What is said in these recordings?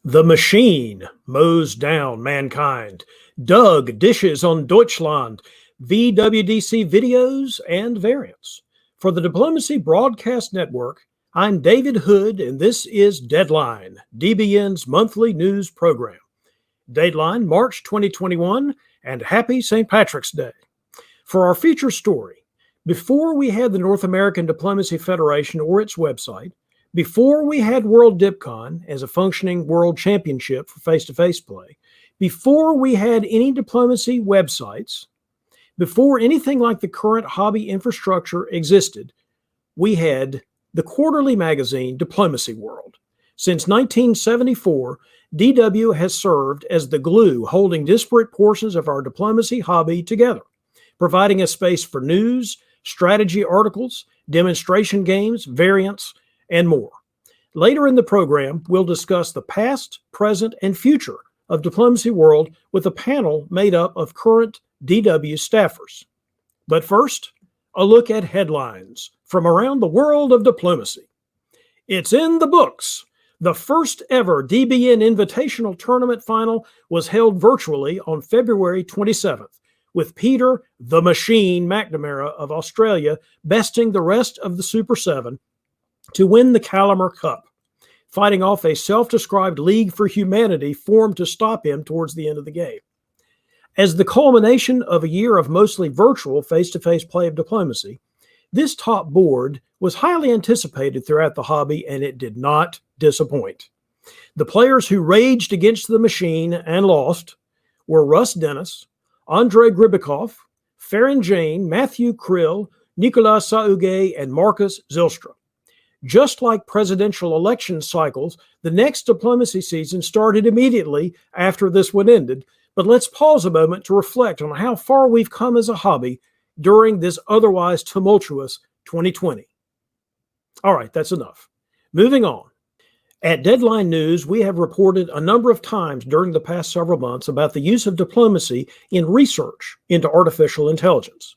The machine mows down mankind. Doug dishes on Deutschland. VWDC videos and variants. For the Diplomacy Broadcast Network, I'm David Hood, and this is Deadline, DBN's monthly news program. Dateline, March 2021, and happy St. Patrick's Day. For our feature story, before we had the North American Diplomacy Federation or its website, before we had World DipCon as a functioning world championship for face-to-face play, before we had any diplomacy websites, before anything like the current hobby infrastructure existed, we had the quarterly magazine Diplomacy World. Since 1974, DW has served as the glue holding disparate portions of our diplomacy hobby together, providing a space for news, strategy articles, demonstration games, variants, and more. Later in the program, we'll discuss the past, present, and future of Diplomacy World with a panel made up of current DW staffers. But first, a look at headlines from around the world of diplomacy. It's in the books. The first ever DBN Invitational Tournament final was held virtually on February 27th, with Peter the Machine McNamara of Australia besting the rest of the Super 7 to win the Calamar Cup, fighting off a self-described League for Humanity formed to stop him towards the end of the game. As the culmination of a year of mostly virtual face-to-face play of diplomacy, this top board was highly anticipated throughout the hobby, and it did not disappoint. The players who raged against the machine and lost were Russ Dennis, Andrei Gribikov, Farron Jane, Matthew Krill, Nicolas Sauge, and Marcus Zylstra. Just like presidential election cycles, the next diplomacy season started immediately after this one ended, but let's pause a moment to reflect on how far we've come as a hobby during this otherwise tumultuous 2020. All right, that's enough. Moving on. At Deadline News, we have reported a number of times during the past several months about the use of diplomacy in research into artificial intelligence.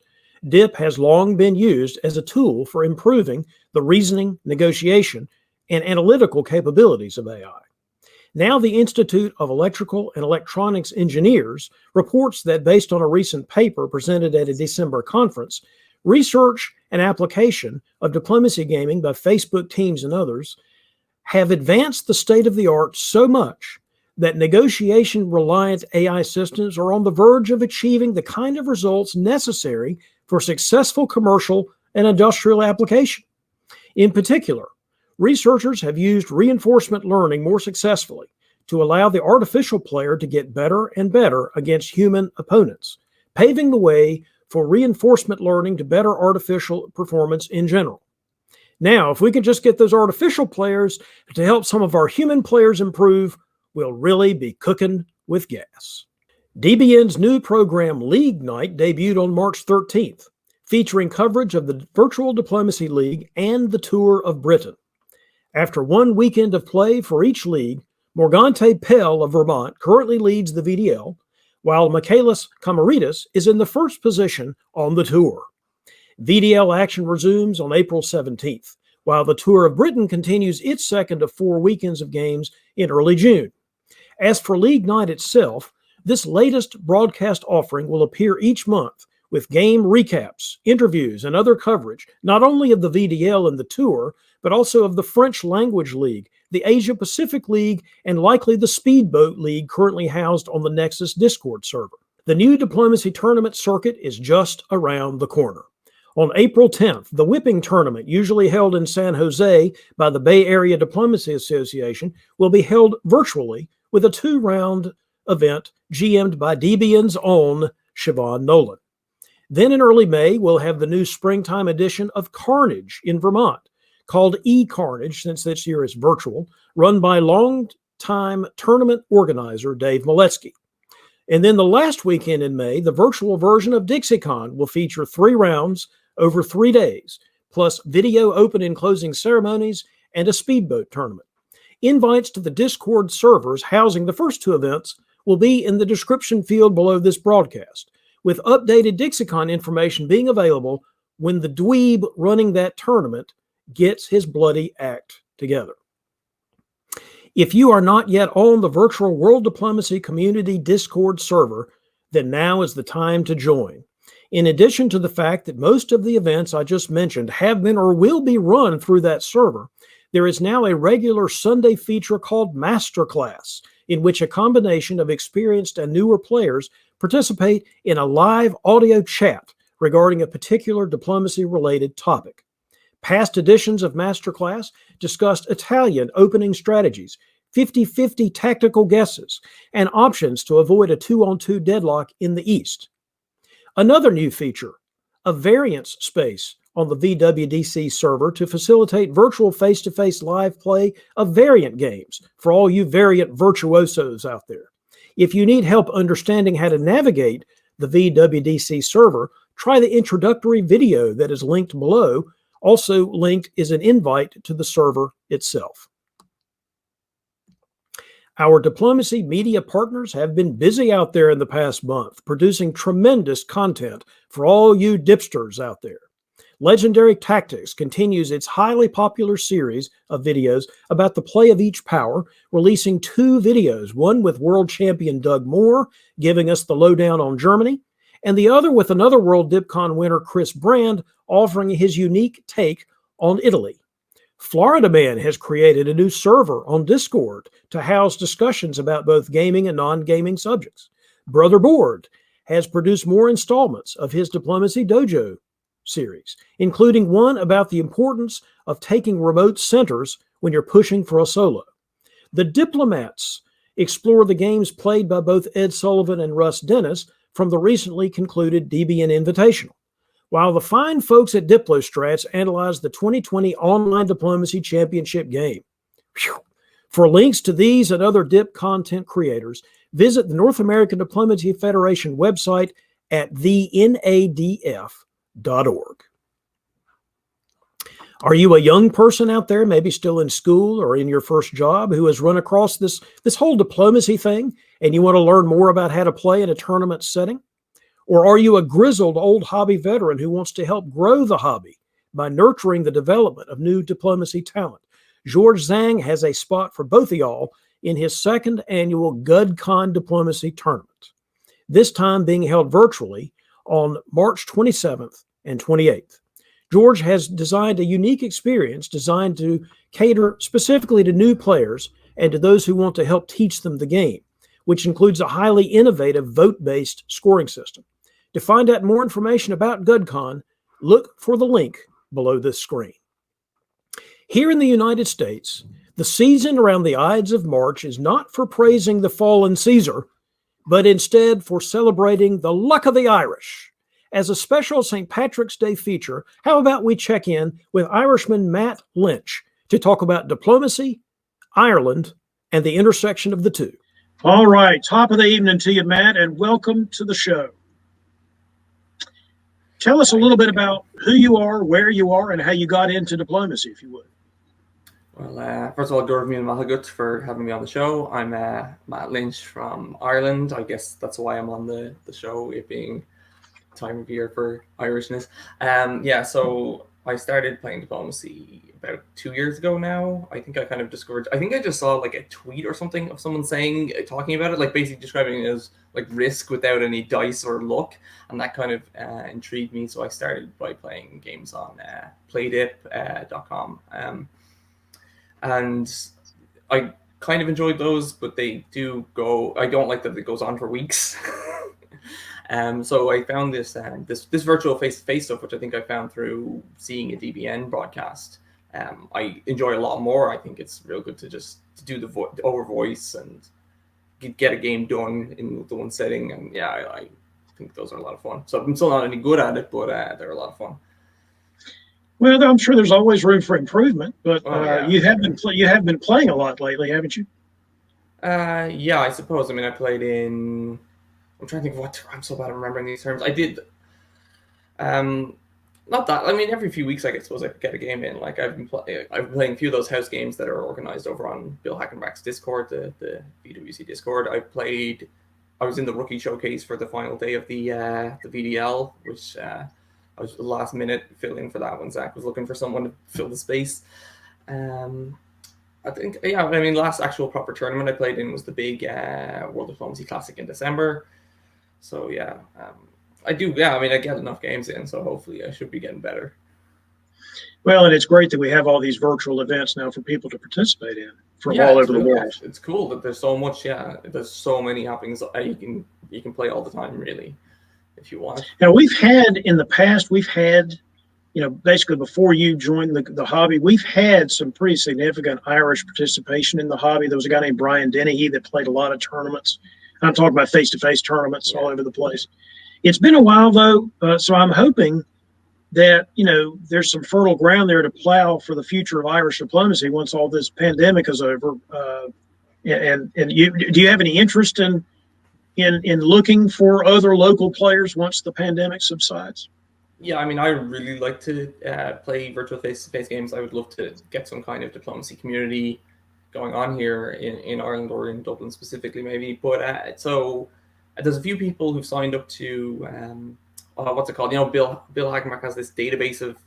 DIP has long been used as a tool for improving the reasoning, negotiation, and analytical capabilities of AI. Now the Institute of Electrical and Electronics Engineers reports that based on a recent paper presented at a December conference, research and application of diplomacy gaming by Facebook teams and others have advanced the state of the art so much that negotiation-reliant AI systems are on the verge of achieving the kind of results necessary for successful commercial and industrial application. In particular, researchers have used reinforcement learning more successfully to allow the artificial player to get better and better against human opponents, paving the way for reinforcement learning to better artificial performance in general. Now, if we can just get those artificial players to help some of our human players improve, we'll really be cooking with gas. DBN's new program League Night debuted on March 13th, featuring coverage of the Virtual Diplomacy League and the Tour of Britain. After one weekend of play for each league, Morgante Pell of Vermont currently leads the VDL, while Michaelis Kamaridis is in the first position on the tour. VDL action resumes on April 17th, while the Tour of Britain continues its second of 4 weekends of games in early June. As for League Night itself, this latest broadcast offering will appear each month with game recaps, interviews, and other coverage, not only of the VDL and the Tour, but also of the French Language League, the Asia Pacific League, and likely the Speedboat League currently housed on the Nexus Discord server. The new diplomacy tournament circuit is just around the corner. On April 10th, the Whipping Tournament, usually held in San Jose by the Bay Area Diplomacy Association, will be held virtually with a 2-round event GM'd by DBN's own Siobhan Nolan. Then in early May, we'll have the new springtime edition of Carnage in Vermont, called eCarnage since this year is virtual, run by longtime tournament organizer Dave Miletsky. And then the last weekend in May, the virtual version of DixieCon will feature 3 rounds over 3 days, plus video open and closing ceremonies and a speedboat tournament. Invites to the Discord servers housing the first 2 events will be in the description field below this broadcast, with updated DixieCon information being available when the dweeb running that tournament gets his bloody act together. If you are not yet on the virtual World Diplomacy Community Discord server, then now is the time to join. In addition to the fact that most of the events I just mentioned have been or will be run through that server, there is now a regular Sunday feature called Masterclass, in which a combination of experienced and newer players participate in a live audio chat regarding a particular diplomacy-related topic. Past editions of Masterclass discussed Italian opening strategies, 50-50 tactical guesses, and options to avoid a 2-on-2 deadlock in the East. Another new feature, a variance space on the VWDC server to facilitate virtual face-to-face live play of variant games for all you variant virtuosos out there. If you need help understanding how to navigate the VWDC server, try the introductory video that is linked below. Also linked is an invite to the server itself. Our diplomacy media partners have been busy out there in the past month, producing tremendous content for all you dipsters out there. Legendary Tactics continues its highly popular series of videos about the play of each power, releasing 2 videos, one with world champion Doug Moore, giving us the lowdown on Germany, and the other with another World DipCon winner, Chris Brand, offering his unique take on Italy. Florida Man has created a new server on Discord to house discussions about both gaming and non-gaming subjects. Brother Board has produced more installments of his Diplomacy Dojo series, including one about the importance of taking remote centers when you're pushing for a solo. The Diplomats explore the games played by both Ed Sullivan and Russ Dennis from the recently concluded DBN Invitational, while the fine folks at DiploStrats analyze the 2020 Online Diplomacy Championship game. Whew. For links to these and other DIP content creators, visit the North American Diplomacy Federation website at thenadf.org. Are you a young person out there, maybe still in school or in your first job, who has run across this whole diplomacy thing and you want to learn more about how to play in a tournament setting? Or are you a grizzled old hobby veteran who wants to help grow the hobby by nurturing the development of new diplomacy talent? George Zhang has a spot for both of y'all in his 2nd annual GudCon Diplomacy Tournament, this time being held virtually on March 27th and 28th. George has designed a unique experience designed to cater specifically to new players and to those who want to help teach them the game, which includes a highly innovative vote-based scoring system. To find out more information about GudCon, look for the link below this screen. Here in the United States, the season around the Ides of March is not for praising the fallen Caesar, but instead for celebrating the luck of the Irish. As a special St. Patrick's Day feature, how about we check in with Irishman Matt Lynch to talk about diplomacy, Ireland, and the intersection of the two. All right. Top of the evening to you, Matt, and welcome to the show. Tell us a little bit about who you are, where you are, and how you got into diplomacy, if you would. Well, first of all, Dorothy and Malagut for having me on the show. I'm Matt Lynch from Ireland. I guess that's why I'm on the show, it being time of year for Irishness. So I started playing diplomacy about 2 years ago now. I think I kind of discovered, I think I just saw like a tweet or something of someone talking about it, like basically describing it as like risk without any dice or luck. And that kind of intrigued me. So I started by playing games on playdip.com. And I kind of enjoyed those, but they do go, I don't like that it goes on for weeks. So I found this virtual face-to-face stuff, which I think I found through seeing a DBN broadcast. I enjoy a lot more. I think it's real good to just do the over voice and get a game done in the one setting. And yeah, I think those are a lot of fun. So I'm still not any good at it, but they're a lot of fun. Well, I'm sure there's always room for improvement, but you have been playing a lot lately, haven't you? Yeah, I suppose. I mean, I played in. I'm trying to think of what. I'm so bad at remembering these terms. I did. Not that. I mean, every few weeks, I suppose I could get a game in. Like I've been playing a few of those house games that are organized over on Bill Hackenbach's Discord, the VWC Discord. I was in the rookie showcase for the final day of the VDL, which I was the last minute fill in for that when Zach was looking for someone to fill the space. I think, yeah, I mean, last actual proper tournament I played in was the big World Diplomacy Classic in December. So, yeah, I do, yeah, I mean, I get enough games in, so hopefully I should be getting better. Well, and it's great that we have all these virtual events now for people to participate in from Yeah, all it's over the really, world. it's cool that there's so much, yeah, there's so many happenings. You can play all the time, really, if you want. Now, we've had in the past, basically before you joined the hobby, we've had some pretty significant Irish participation in the hobby. There was a guy named Brian Dennehy that played a lot of tournaments. I'm talking about face-to-face tournaments all over the place. It's been a while, though, so I'm hoping that, there's some fertile ground there to plow for the future of Irish diplomacy once all this pandemic is over. And do you have any interest in looking for other local players once the pandemic subsides? Yeah, I mean, I really like to play virtual face-to-face games. I would love to get some kind of diplomacy community going on here in Ireland or in Dublin specifically, maybe. But so there's a few people who've signed up to what's it called? Bill Hagenbeck has this database of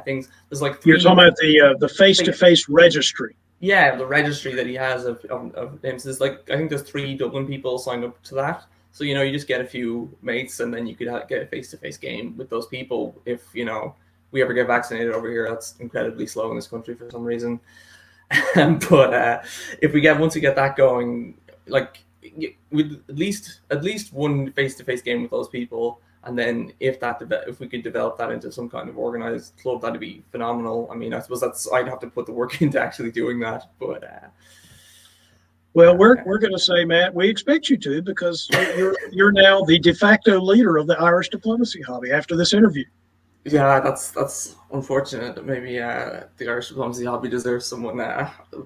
things. There's like You're talking about the face-to-face registry. Yeah, the registry that he has of names. There's I think there's 3 Dublin people signed up to that. So, you just get a few mates and then you could get a face-to-face game with those people. If, we ever get vaccinated over here, that's incredibly slow in this country for some reason. But once we get that going, with at least one face-to-face game with those people. And then if we could develop that into some kind of organized club, that'd be phenomenal. I mean, I suppose I'd have to put the work into actually doing that. But well, we're going to say, Matt, we expect you to, because you're now the de facto leader of the Irish diplomacy hobby after this interview. Yeah, that's unfortunate. Maybe the Irish diplomacy hobby deserves someone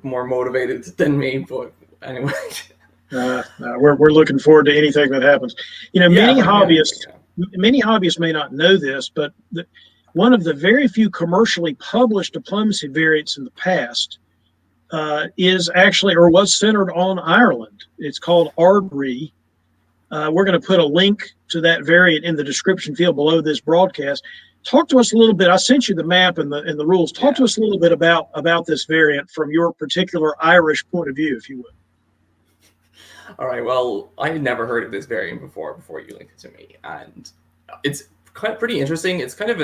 more motivated than me. But anyway, we're looking forward to anything that happens. Many hobbyists may not know this, but one of the very few commercially published diplomacy variants in the past is actually, or was centered on Ireland. It's called Ardri. We're going to put a link to that variant in the description field below this broadcast. Talk to us a little bit. I sent you the map and the rules. Talk to us a little bit about this variant from your particular Irish point of view, if you would. All right. Well, I had never heard of this variant before you linked it to me, and it's pretty interesting. It's kind of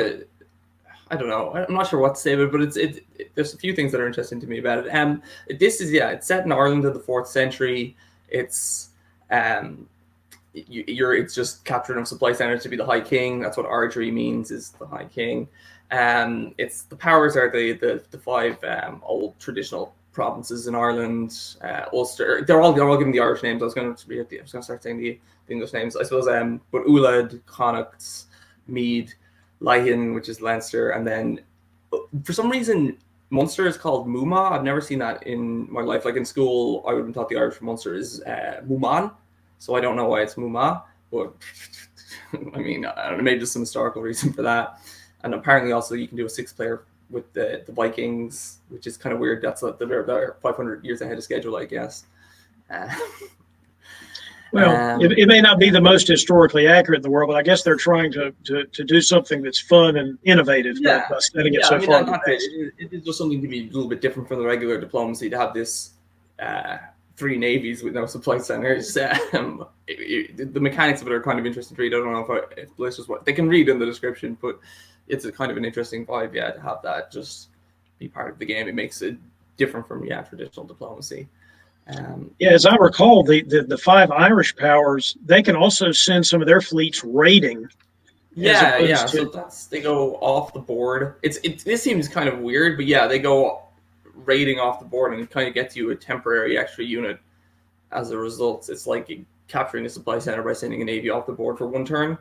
I don't know. I'm not sure what to say about it, but there's a few things that are interesting to me about it. It's set in Ireland in the 4th century. It's it's just capturing of supply centers to be the High King. That's what Ardri means, is the High King. It's the powers are the 5 old traditional provinces in Ireland. Ulster. They're all given the Irish names. I was going to start saying the English names, I suppose. But Ulad, Connacht, Meath, Lothian, which is Leinster, and then for some reason Munster is called Muma. I've never seen that in my life. Like in school, I would have been taught the Irish for Munster is Muman, so I don't know why it's Muma. But I mean, I don't know, maybe just some historical reason for that. And apparently, also you can do a 6-player with the Vikings, which is kind of weird. That's they're 500 years ahead of schedule, I guess. Well, it may not be the most historically accurate in the world, but I guess they're trying to do something that's fun and innovative by setting it so far. It is just something to be a little bit different from the regular diplomacy to have this 3 navies with no supply centers. The mechanics of it are kind of interesting to read. I don't know if Bliss is what they can read in the description, but it's a kind of an interesting vibe, to have that just be part of the game. It makes it different from traditional diplomacy. As I recall, the 5 Irish powers, they can also send some of their fleets raiding. So they go off the board. This seems kind of weird, but they go raiding off the board, and it kind of gets you a temporary extra unit as a result. It's like capturing a supply center by sending a navy off the board for 1 turn.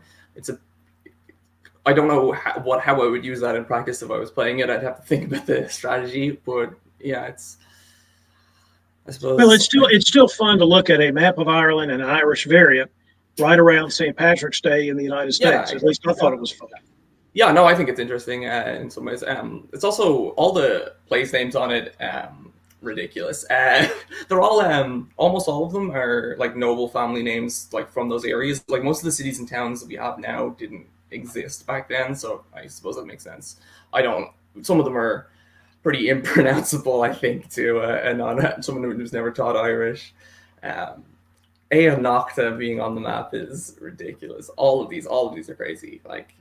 I don't know how I would use that in practice if I was playing it. I'd have to think about the strategy, but it's. I suppose. Well, it's still fun to look at a map of Ireland and an Irish variant right around St. Patrick's Day in the United States. At least I thought it was fun. Yeah, no, I think it's interesting in some ways. It's also all the place names on it ridiculous. They're all almost all of them are like noble family names, like from those areas. Like most of the cities and towns that we have now didn't exist back then, so I suppose that makes sense. Some of them are pretty impronounceable, I think, to someone who's never taught Irish. Nocta being on the map is ridiculous. All of these are crazy. Like,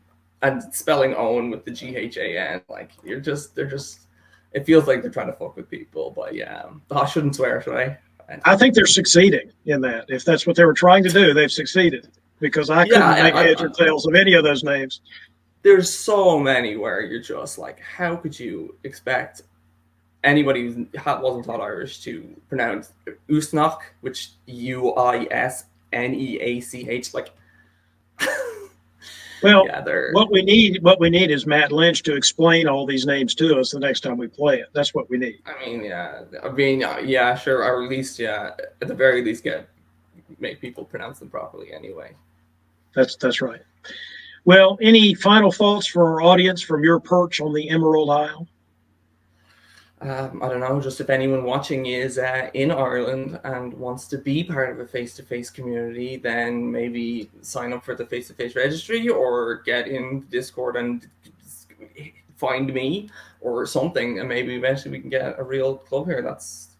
and spelling own with the GHAN, like they're just. It feels like they're trying to fuck with people, but yeah, I shouldn't swear, should I? I think they're succeeding in that. If that's what they were trying to do, they've succeeded, because I couldn't make heads or tails of any of those names. There's so many where you're just like, how could you expect anybody who wasn't taught Irish to pronounce Usnach, which Uisneach, like. Well, yeah, what we need is Matt Lynch to explain all these names to us the next time we play it. That's what we need. Yeah, sure. Or at least, at the very least, make people pronounce them properly anyway. That's right. Well, any final thoughts for our audience from your perch on the Emerald Isle? I don't know, just if anyone watching is in Ireland and wants to be part of a face-to-face community, then maybe sign up for the face-to-face registry or get in Discord and find me or something, and maybe eventually we can get a real club here. That's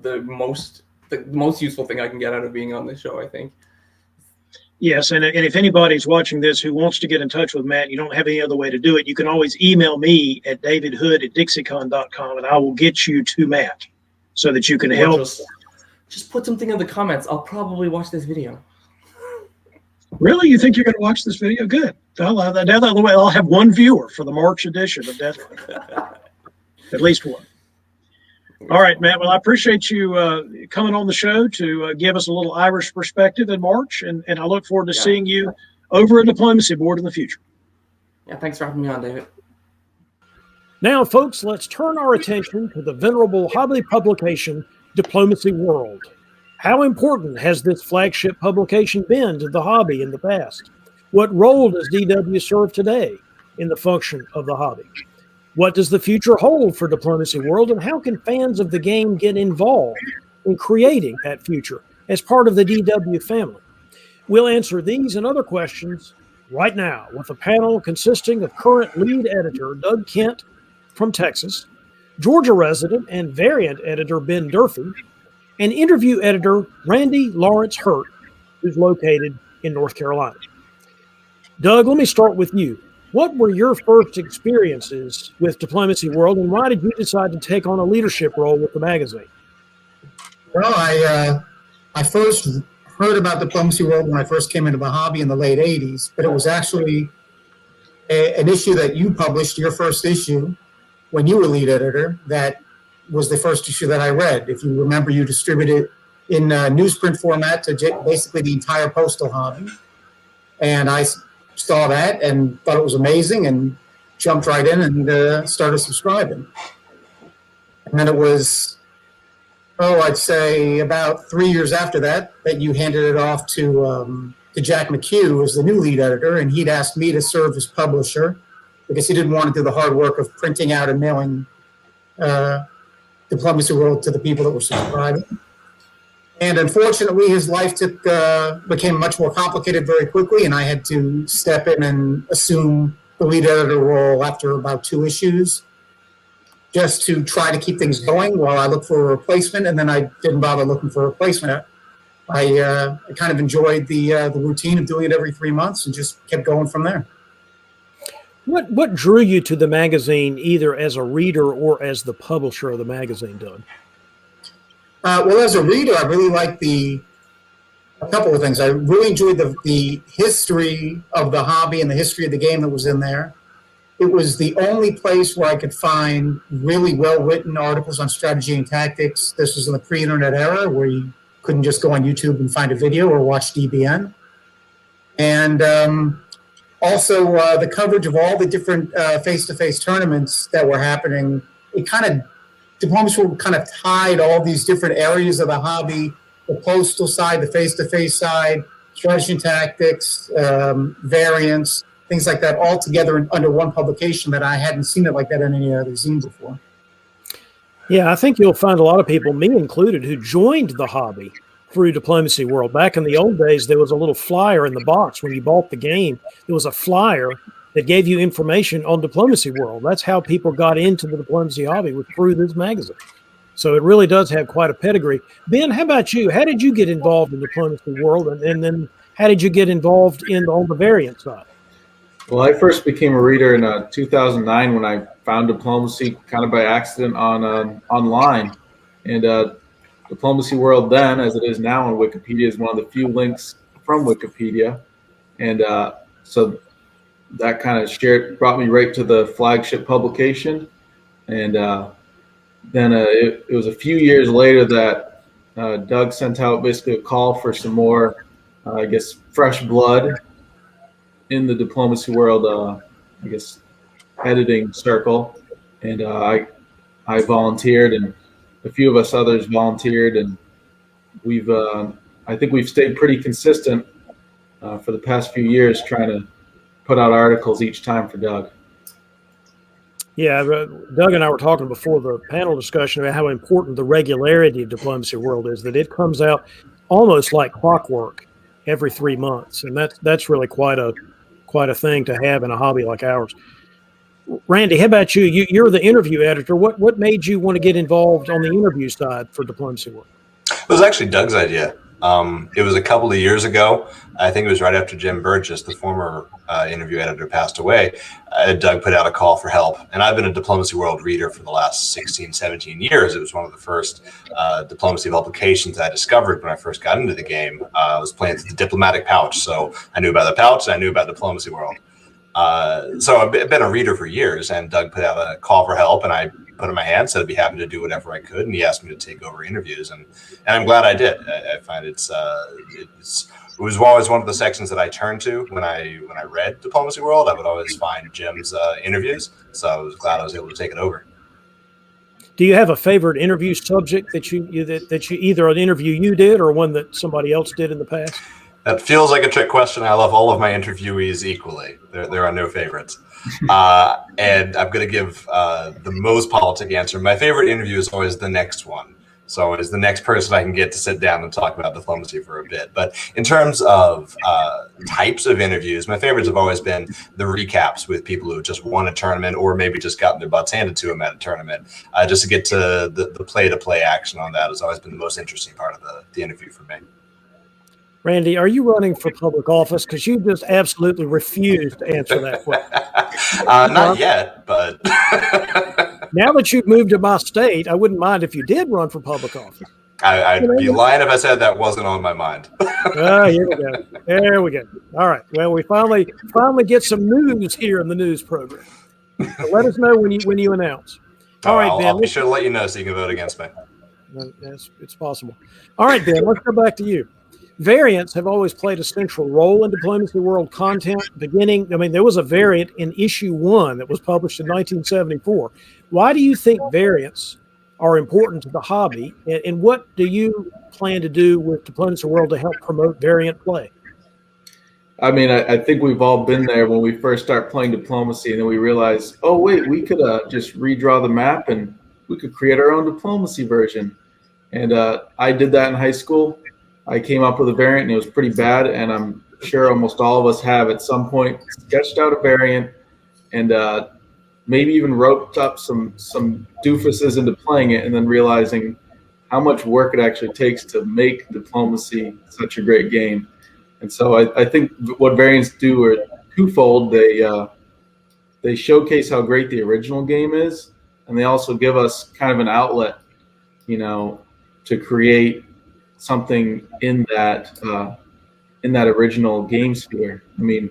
the most useful thing I can get out of being on this show, I think. Yes, and if anybody's watching this who wants to get in touch with Matt, you don't have any other way to do it, you can always email me at davidhood@dixiecon.com, and I will get you to Matt so that you can help. Just put something in the comments. I'll probably watch this video. Really? You think you're going to watch this video? Good. Now, I'll have one viewer for the March edition of Deathly. At least one. All right, Matt. Well, I appreciate you coming on the show to give us a little Irish perspective in March, and I look forward to seeing you over at Diplomacy Board in the future. Yeah, thanks for having me on, David. Now, folks, let's turn our attention to the venerable hobby publication, Diplomacy World. How important has this flagship publication been to the hobby in the past? What role does DW serve today in the function of the hobby? What does the future hold for Diplomacy World, and how can fans of the game get involved in creating that future as part of the DW family? We'll answer these and other questions right now with a panel consisting of current lead editor Doug Kent from Texas, Georgia resident and variant editor Ben Durfee, and interview editor Randy Lawrence Hurt, who's located in North Carolina. Doug, let me start with you. What were your first experiences with Diplomacy World, and why did you decide to take on a leadership role with the magazine? Well, I first heard about Diplomacy World when I first came into the hobby in the late 80s, but it was actually an issue that you published, your first issue, when you were lead editor. That was the first issue that I read. If you remember, you distributed it in newsprint format to basically the entire postal hobby. And I saw that and thought it was amazing and jumped right in and started subscribing. And then it was, I'd say about 3 years after that you handed it off to Jack McHugh as the new lead editor, and he'd asked me to serve as publisher because he didn't want to do the hard work of printing out and mailing Diplomacy World to the people that were subscribing. And unfortunately, his life became much more complicated very quickly, and I had to step in and assume the lead editor role after about 2 issues, just to try to keep things going while I looked for a replacement. And then I didn't bother looking for a replacement. I kind of enjoyed the routine of doing it every 3 months and just kept going from there. What drew you to the magazine, either as a reader or as the publisher of the magazine, Doug? Well, as a reader, I really liked a couple of things. I really enjoyed the history of the hobby and the history of the game that was in there. It was the only place where I could find really well-written articles on strategy and tactics. This was in the pre-internet era where you couldn't just go on YouTube and find a video or watch DBN. And also the coverage of all the different face-to-face tournaments that were happening. Diplomacy World kind of tied all these different areas of the hobby, the postal side, the face-to-face side, strategy and tactics, variants, things like that, all together under one publication that I hadn't seen it like that in any other zine before. Yeah, I think you'll find a lot of people, me included, who joined the hobby through Diplomacy World. Back in the old days, there was a little flyer in the box when you bought the game. There was a flyer that gave you information on Diplomacy World. That's how people got into the diplomacy hobby, was through this magazine. So it really does have quite a pedigree. Ben, how about you? How did you get involved in Diplomacy World, and then how did you get involved on the variant side? Well, I first became a reader in 2009 when I found Diplomacy kind of by accident on online. And Diplomacy World then, as it is now on Wikipedia, is one of the few links from Wikipedia. And so that kind of brought me right to the flagship publication. And then it was a few years later that Doug sent out basically a call for some more, I guess, fresh blood in the Diplomacy World, I guess, editing circle. And I volunteered, and a few of us others volunteered, and I think we've stayed pretty consistent for the past few years, trying to put out articles each time for Doug. Yeah, Doug and I were talking before the panel discussion about how important the regularity of Diplomacy World is, that it comes out almost like clockwork every 3 months. And that's really quite a thing to have in a hobby like ours. Randy, how about you? You're the interview editor. What made you want to get involved on the interview side for Diplomacy World? It was actually Doug's idea. It was a couple of years ago. I think it was right after Jim Burgess, the former interview editor, passed away. Doug put out a call for help. And I've been a Diplomacy World reader for the last 16, 17 years. It was one of the first diplomacy publications I discovered when I first got into the game. I was playing through the diplomatic pouch. So I knew about the pouch, and I knew about Diplomacy World. So I've been a reader for years, and Doug put out a call for help, and I put in my hand, said I'd be happy to do whatever I could, and he asked me to take over interviews, and I'm glad I did. I find it was always one of the sections that I turned to when I read Diplomacy World. I would always find Jim's interviews, so I was glad I was able to take it over. Do you have a favorite interview subject that you either an interview you did or one that somebody else did in the past? That feels like a trick question. I love all of my interviewees equally. There are no favorites. And I'm going to give the most politic answer. My favorite interview is always the next one. So it is the next person I can get to sit down and talk about diplomacy for a bit. But in terms of types of interviews, my favorites have always been the recaps with people who just won a tournament or maybe just gotten their butts handed to them at a tournament. Just to get to the play-to-play action on that has always been the most interesting part of the interview for me. Randy, are you running for public office? Because you just absolutely refused to answer that question. Not yet, but now that you've moved to my state, I wouldn't mind if you did run for public office. I'd be lying if I said that wasn't on my mind. Here we go. There we go. All right. Well, we finally get some news here in the news program. So let us know when you announce. All right, Ben. I'll be sure to let you know so you can vote against me. It's possible. All right, Ben. Let's go back to you. Variants have always played a central role in Diplomacy World content. There was a variant in issue 1 that was published in 1974. Why do you think variants are important to the hobby, and what do you plan to do with Diplomacy World to help promote variant play? I mean, I think we've all been there when we first start playing diplomacy, and then we realize, oh wait, we could just redraw the map and we could create our own diplomacy version. And I did that in high school. I came up with a variant, and it was pretty bad, and I'm sure almost all of us have at some point sketched out a variant and maybe even roped up some doofuses into playing it, and then realizing how much work it actually takes to make diplomacy such a great game. And so I think what variants do are twofold. They showcase how great the original game is, and they also give us kind of an outlet, to create something in that original game sphere. I mean,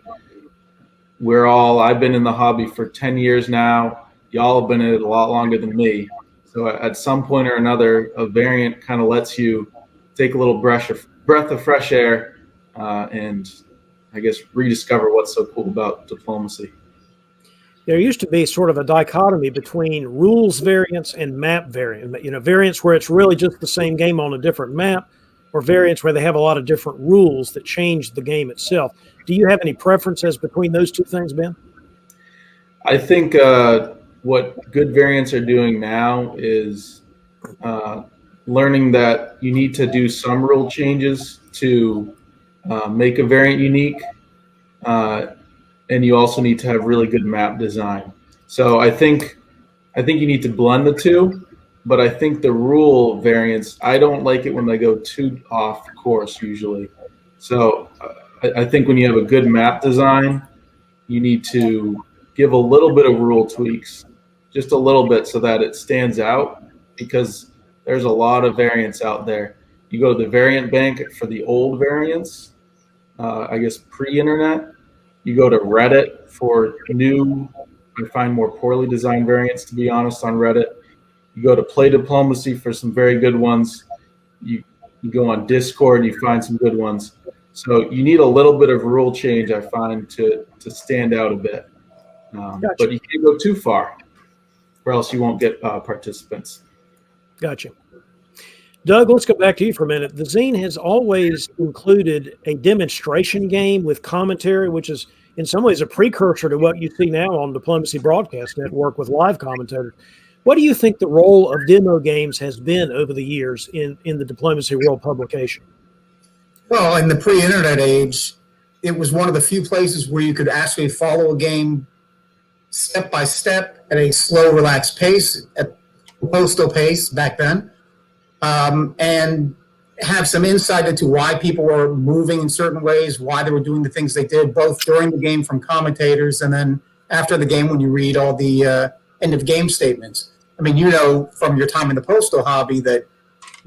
I've been in the hobby for 10 years now. Y'all have been in it a lot longer than me. So at some point or another, a variant kind of lets you take a little breath of fresh air and I guess rediscover what's so cool about diplomacy. There used to be sort of a dichotomy between rules variants and map variants. Variants where it's really just the same game on a different map, or variants where they have a lot of different rules that change the game itself. Do you have any preferences between those two things, Ben? I think what good variants are doing now is learning that you need to do some rule changes to make a variant unique. and you also need to have really good map design. So I think you need to blend the two, but I think the rule variants, I don't like it when they go too off course usually. So I think when you have a good map design, you need to give a little bit of rule tweaks, just a little bit, so that it stands out, because there's a lot of variants out there. You go to the variant bank for the old variants, I guess pre-internet. You go to Reddit for new, I find more poorly designed variants, to be honest, on Reddit. You go to Play Diplomacy for some very good ones. You go on Discord, you find some good ones. So you need a little bit of rule change, I find, to stand out a bit. Gotcha. But you can't go too far, or else you won't get participants. Gotcha. Doug, let's go back to you for a minute. The zine has always included a demonstration game with commentary, which is in some ways a precursor to what you see now on Diplomacy Broadcast Network with live commentators. What do you think the role of demo games has been over the years in the Diplomacy World publication? Well, in the pre-internet age, it was one of the few places where you could actually follow a game step by step at a slow, relaxed pace, at postal pace back then, and have some insight into why people were moving in certain ways, why they were doing the things they did, both during the game from commentators and then after the game when you read all the end of game statements. I mean, you know from your time in the postal hobby that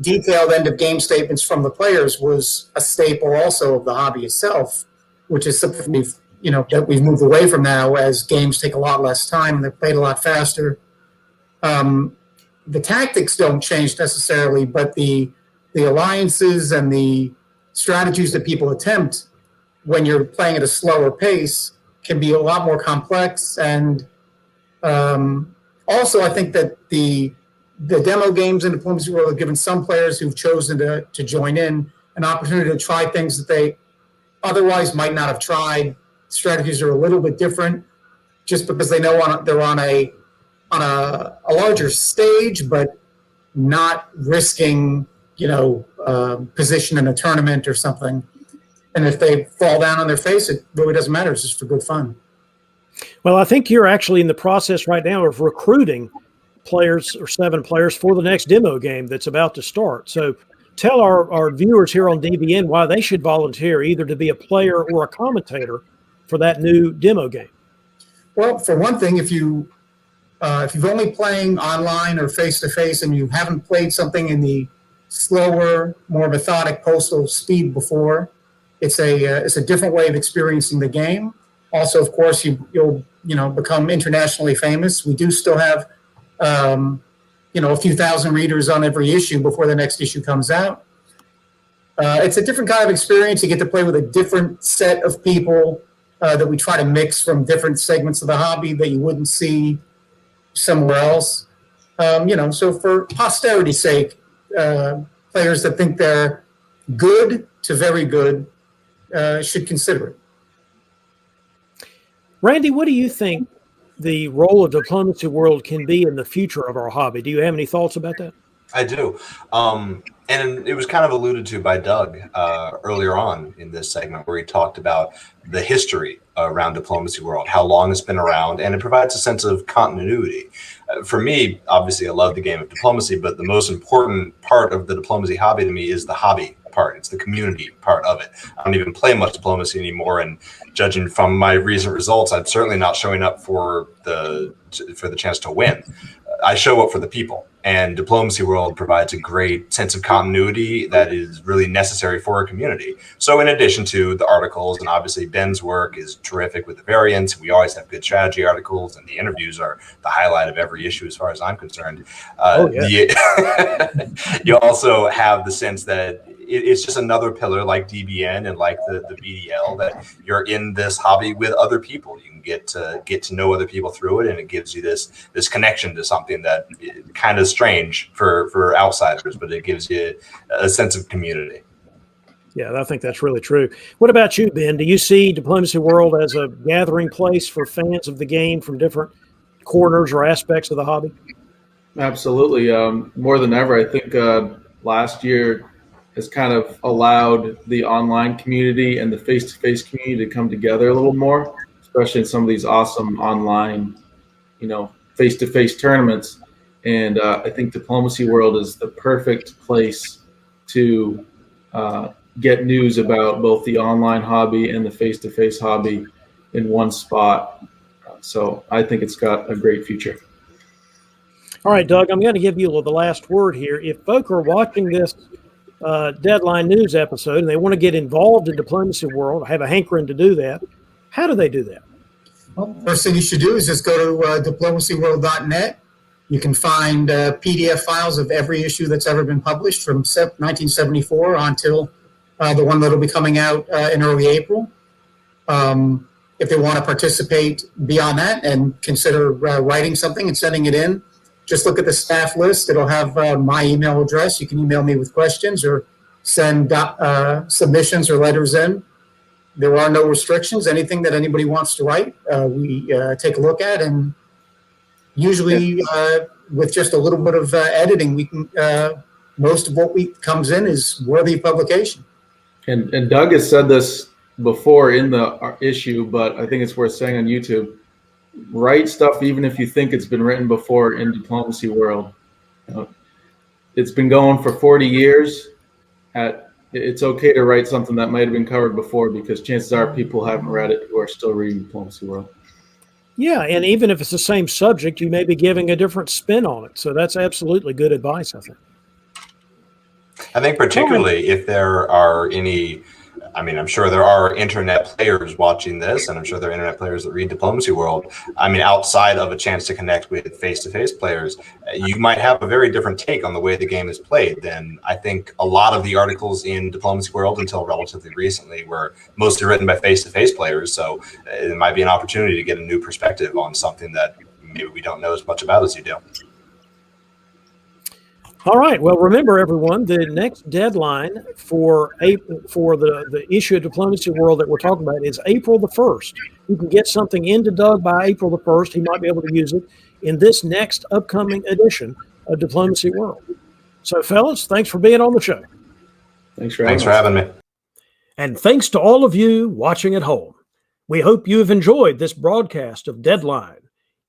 detailed end of game statements from the players was a staple also of the hobby itself, which is something that we've moved away from now as games take a lot less time and they're played a lot faster. The tactics don't change necessarily, but the alliances and the strategies that people attempt when you're playing at a slower pace can be a lot more complex. And also, I think that the demo games in Diplomacy World have given some players who've chosen to join in an opportunity to try things that they otherwise might not have tried. Strategies are a little bit different just because they know they're on a larger stage, but not risking, position in a tournament or something. And if they fall down on their face, it really doesn't matter. It's just for good fun. Well, I think you're actually in the process right now of recruiting players or 7 players for the next demo game that's about to start. So tell our viewers here on DBN why they should volunteer either to be a player or a commentator for that new demo game. Well, for one thing, if you've only playing online or face-to-face and you haven't played something in the slower, more methodic postal speed before, it's a different way of experiencing the game. Also, of course, you'll become internationally famous. We do still have a few thousand readers on every issue before the next issue comes out. It's a different kind of experience. You get to play with a different set of people that we try to mix from different segments of the hobby that you wouldn't see somewhere else. So for posterity's sake, players that think they're good to very good should consider it. Randy, what do you think the role of Diplomacy World can be in the future of our hobby? Do you have any thoughts about that? I do. And it was kind of alluded to by Doug earlier on in this segment where he talked about the history around Diplomacy World, how long it's been around, and it provides a sense of continuity. For me, obviously, I love the game of diplomacy, but the most important part of the diplomacy hobby to me is the hobby part. It's the community part of it. I don't even play much diplomacy anymore, and judging from my recent results, I'm certainly not showing up for the chance to win. I show up for the people, and Diplomacy World provides a great sense of continuity that is really necessary for a community. So in addition to the articles, and obviously Ben's work is terrific with the variants, we always have good strategy articles, and the interviews are the highlight of every issue as far as I'm concerned. You also have the sense that it's just another pillar like DBN and like the BDL, that you're in this hobby with other people. You can get to know other people through it, and it gives you this connection to something that kind of strange for outsiders, but it gives you a sense of community. Yeah, I think that's really true. What about you, Ben? Do you see Diplomacy World as a gathering place for fans of the game from different corners or aspects of the hobby? Absolutely. More than ever, I think last year has kind of allowed the online community and the face-to-face community to come together a little more, especially in some of these awesome online, face-to-face tournaments. And I think Diplomacy World is the perfect place to get news about both the online hobby and the face-to-face hobby in one spot. So I think it's got a great future. All right, Doug, I'm going to give you the last word here. If folk are watching this Deadline News episode and they want to get involved in Diplomacy World, have a hankering to do that, how do they do that? Well, first thing you should do is just go to diplomacyworld.net. You can find PDF files of every issue that's ever been published from 1974 until the one that'll be coming out in early April. If they want to participate beyond that and consider writing something and sending it in, just look at the staff list. It'll have my email address. You can email me with questions or send submissions or letters in. There are no restrictions. Anything that anybody wants to write, we take a look at, and usually with just a little bit of editing, we can. Most of what comes in is worthy of publication. And Doug has said this before in the issue, but I think it's worth saying on YouTube. Write stuff even if you think it's been written before in Diplomacy World. It's been going for 40 years. It's okay to write something that might have been covered before, because chances are people haven't read it who are still reading Diplomacy World. Yeah, and even if it's the same subject, you may be giving a different spin on it. So that's absolutely good advice, I think. I think particularly if there are any, I'm sure there are internet players watching this, and I'm sure there are internet players that read Diplomacy World. Outside of a chance to connect with face-to-face players, you might have a very different take on the way the game is played than I think a lot of the articles in Diplomacy World until relatively recently were mostly written by face-to-face players. So it might be an opportunity to get a new perspective on something that maybe we don't know as much about as you do. All right. Well, remember, everyone, the next deadline for the issue of Diplomacy World that we're talking about is April the 1st. You can get something into Doug by April the 1st. He might be able to use it in this next upcoming edition of Diplomacy World. So, fellas, thanks for being on the show. Thanks for having me. And thanks to all of you watching at home. We hope you have enjoyed this broadcast of Deadline.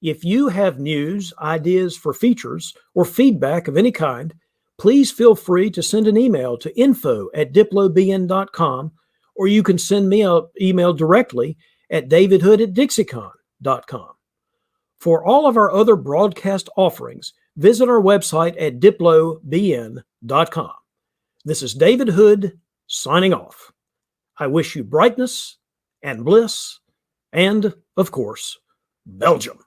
If you have news, ideas for features, or feedback of any kind, please feel free to send an email to info@diplobn.com, or you can send me an email directly at davidhood@dixiecon.com. For all of our other broadcast offerings, visit our website at diplobn.com. This is David Hood signing off. I wish you brightness and bliss and, of course, Belgium.